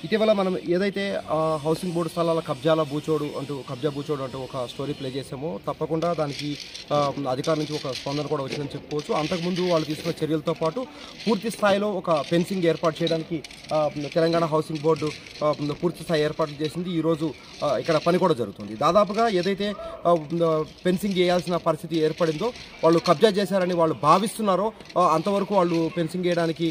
ఇటీవల మనం ఏదైతే హౌసింగ్ బోర్డు స్థలాల కబ్జా బూచోడు అంటూ ఒక స్టోరీ ప్లే చేసామో తప్పకుండా దానికి అధికారుల నుంచి ఒక స్పందన కూడా వచ్చిందని చెప్పుకోవచ్చు. అంతకుముందు వాళ్ళు తీసుకున్న చర్యలతో పాటు పూర్తి స్థాయిలో ఒక ఫెన్సింగ్ ఏర్పాటు చేయడానికి తెలంగాణ హౌసింగ్ బోర్డు పూర్తి స్థాయి ఏర్పాటు చేసింది. ఈరోజు ఇక్కడ పని కూడా జరుగుతుంది. దాదాపుగా ఏదైతే ఫెన్సింగ్ వేయాల్సిన పరిస్థితి ఏర్పడిందో, వాళ్ళు కబ్జా చేశారని వాళ్ళు భావిస్తున్నారో అంతవరకు వాళ్ళు ఫెన్సింగ్ వేయడానికి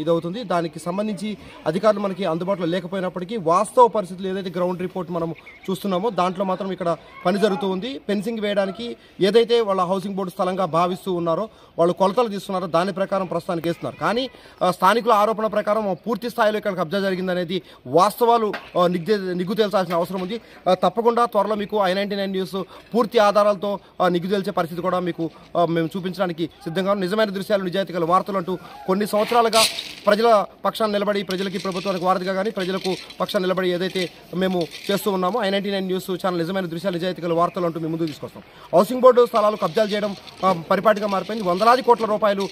ఇదవుతుంది. దానికి సంబంధించి అధికారులు మనకి అందుబాటులో లేకపోయినప్పటికీ వాస్తవ పరిస్థితులు ఏదైతే గ్రౌండ్ రిపోర్ట్ మనం చూస్తున్నామో దాంట్లో మాత్రం ఇక్కడ పని జరుగుతూ ఉంది. ఫెన్సింగ్ వేయడానికి ఏదైతే వాళ్ళ హౌసింగ్ బోర్డు స్థలంగా భావిస్తూ ఉన్నారో వాళ్ళు కొలతలు తీస్తున్నారో దాని ప్రకారం ప్రస్తుతానికి వేస్తున్నారు. కానీ స్థానికుల ఆరోపణ ప్రకారం పూర్తి స్థాయిలో ఇక్కడ కబ్జా జరిగిందనేది వాస్తవాలు నిగ్గు తేల్చాల్సిన అవసరం ఉంది. తప్పకుండా త్వరలో మీకు i99 న్యూస్ పూర్తి ఆధారాలతో నిగ్గు తేల్చే పరిస్థితి కూడా మీకు మేము చూపించడానికి సిద్ధంగా ఉన్నాం. నిజమైన దృశ్యాలు, నిజాయితీ గల వార్తలు అంటూ కొన్ని సంవత్సరాలుగా ప్రజల పక్షాన్ని నిలబడి ప్రజలకి, ప్రభుత్వానికి వారధిగా కానీ ప్రజలకు పక్షాన్ని నిలబడి ఏదైతే మేము చేస్తూ ఉన్నామో i99 న్యూస్ ఛానల్ నిజమైన దృశ్యాలు, నిజాయితీ గల వార్తలు అంటూ మేము ముందుకు తీసుకొస్తాం. హౌసింగ్ బోర్డు స్థలాలు కబ్జాలు చేయడం పరిపాటిగా మారిపోయింది. వందలాది కోట్ల రూపాయలు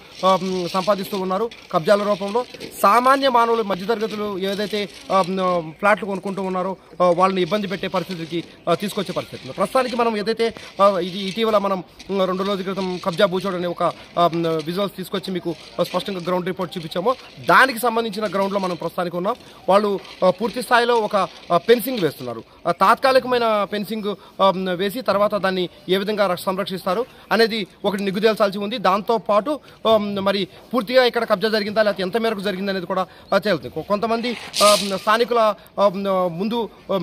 సంపాదిస్తూ ఉన్నారు కబ్జాల రూపంలో. సామాన్య మానవులు, మధ్యతరగతులు ఏదైతే ఫ్లాట్లు కొనుక్కుంటూ ఉన్నారో వాళ్ళని ఇబ్బంది పెట్టే పరిస్థితికి తీసుకొచ్చే పరిస్థితి. ప్రస్తుతానికి మనం ఏదైతే ఇటీవల మనం 2 రోజుల క్రితం కబ్జా బూచోడు అనే ఒక విజువల్స్ తీసుకొచ్చి మీకు స్పష్టంగా గ్రౌండ్ రిపోర్ట్ చూపించామో దానికి సంబంధించిన గ్రౌండ్లో మనం ప్రస్తుతానికి ఉన్నాం. వాళ్ళు పూర్తి స్థాయిలో ఒక ఫెన్సింగ్ వేస్తున్నారు. తాత్కాలికమైన ఫెన్సింగ్ వేసి తర్వాత దాన్ని ఏ విధంగా సంరక్షిస్తారు అనేది ఒకటి నిగ్గు తేల్చాల్సి ఉంది. దాంతోపాటు మరి పూర్తిగా ఇక్కడ కబ్జా జరిగిందా లేకపోతే ఎంత మేరకు జరిగింది అనేది కూడా తేలుతుంది. కొంతమంది స్థానికుల ముందు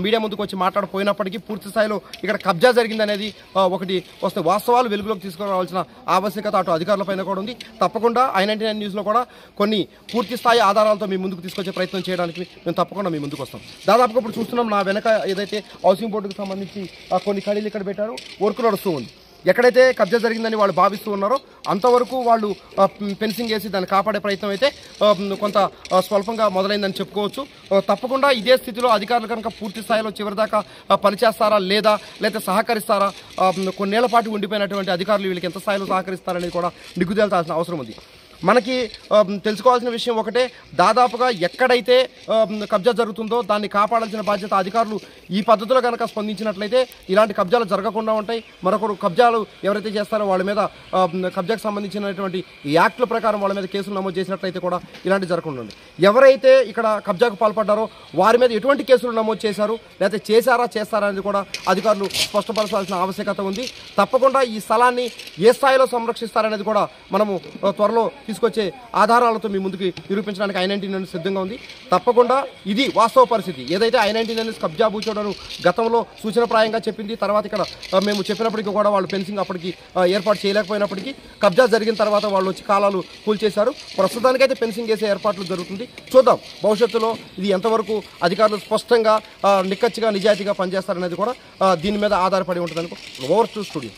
మీడియా ముందుకు వచ్చి మాట్లాడపోయినప్పటికీ పూర్తి స్థాయిలో ఇక్కడ కబ్జా జరిగింది అనేది ఒకటి వస్తే వాస్తవాలు వెలుగులోకి తీసుకురావాల్సిన ఆవశ్యకత అటు అధికారులపైన కూడా ఉంది. తప్పకుండా i99 న్యూస్లో కూడా కొన్ని పూర్తి స్థాయి ఆధారాలతో మీ ముందుకు తీసుకొచ్చే ప్రయత్నం చేయడానికి మేము తప్పకుండా మీ ముందుకు వస్తాం. దాదాపుగా ఇప్పుడు చూస్తున్నాం నా వెనక ఏదైతే హౌసింగ్ బోర్డుకు సంబంధించి కొన్ని ఖాళీలు ఇక్కడ పెట్టారు, వర్క్ నడుస్తూ ఉంది. ఎక్కడైతే కబ్జా జరిగిందని వాళ్ళు భావిస్తూ ఉన్నారో అంతవరకు వాళ్ళు ఫెన్సింగ్ వేసి దాన్ని కాపాడే ప్రయత్నం అయితే కొంత స్వల్పంగా మొదలైందని చెప్పుకోవచ్చు. తప్పకుండా ఇదే స్థితిలో అధికారులు కనుక పూర్తి స్థాయిలో చివరిదాకా పనిచేస్తారా లేదా లేకపోతే సహకరిస్తారా, కొన్నేళ్ల పాటు ఉండిపోయినటువంటి అధికారులు వీళ్ళకి ఎంత స్థాయిలో సహకరిస్తారనేది కూడా నిగ్గు తేల్చాల్సిన అవసరం ఉంది. మనకి తెలుసుకోవాల్సిన విషయం ఒకటే, దాదాపుగా ఎక్కడైతే కబ్జా జరుగుతుందో దాన్ని కాపాడాల్సిన బాధ్యత అధికారులు ఈ పద్ధతిలో కనుక స్పందించినట్లయితే ఇలాంటి కబ్జాలు జరగకుండా ఉంటాయి. మరొకరు కబ్జాలు ఎవరైతే చేస్తారో వాళ్ళ మీద కబ్జాకు సంబంధించినటువంటి యాక్ట్ల ప్రకారం వాళ్ళ మీద కేసులు నమోదు చేసినట్లయితే కూడా ఇలాంటి జరగకుండా ఉంటుంది. ఎవరైతే ఇక్కడ కబ్జాకు పాల్పడ్డారో వారి మీద ఎటువంటి కేసులు నమోదు చేశారు లేకపోతే చేస్తారా అనేది కూడా అధికారులు స్పష్టపరచాల్సిన ఆవశ్యకత ఉంది. తప్పకుండా ఈ స్థలాన్ని ఏ స్థాయిలో సంరక్షిస్తారనేది కూడా మనము త్వరలో తీసుకొచ్చే ఆధారాలతో మీ ముందుకు నిరూపించడానికి i99 సిద్ధంగా ఉంది. తప్పకుండా ఇది వాస్తవ పరిస్థితి. ఏదైతే i99 కబ్జా బూచోడను గతంలో సూచనప్రాయంగా చెప్పింది, తర్వాత ఇక్కడ మేము చెప్పినప్పటికీ కూడా వాళ్ళు ఫెన్సింగ్ అప్పటికి ఏర్పాటు చేయలేకపోయినప్పటికీ కబ్జా జరిగిన తర్వాత వాళ్ళు వచ్చి కాలాలు కూల్చేశారు. ప్రస్తుతానికైతే ఫెన్సింగ్ వేసే ఏర్పాట్లు జరుగుతుంది. చూద్దాం భవిష్యత్తులో ఇది ఎంతవరకు అధికారులు స్పష్టంగా నిక్కచ్చిగా నిజాయితీగా పనిచేస్తారనేది కూడా దీని మీద ఆధారపడి ఉంటుందని. Over to studio.